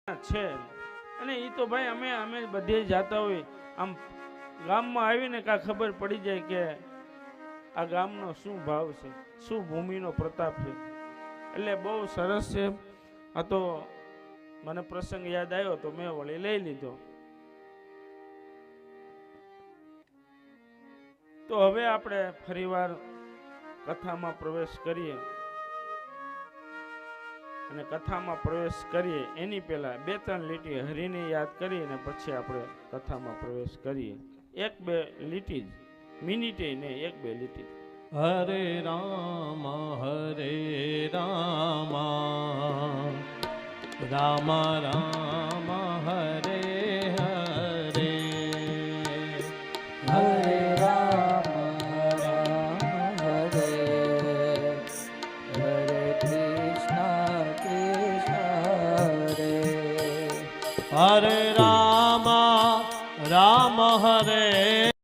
છે અને એ તો ભાઈ અમે બધે જાતા હોય આમ ગામમાં આવીને કાં ખબર પડી જાય કે આ ગામનો શું ભાવ છે, શું ભૂમિનો પ્રતાપ છે. એટલે બહુ સરસ છે. આ તો મને પ્રસંગ યાદ આવ્યો તો મેં વળી લઈ લીધો. તો હવે આપણે ફરીવાર કથામાં પ્રવેશ કરીએ અને કથામાં પ્રવેશ કરીએ એની પહેલા બે ત્રણ લીટી હરિને યાદ કરીને પછી આપણે કથામાં પ્રવેશ કરીએ. એક બે લીટી જ, મિનિટે નહીં, એક બે લીટી. હરે રામ રામ રામ હરે હરે, હરે રામ હરે હરે કૃષ્ણ કૃષ્ણ હરે હરે રામ હરે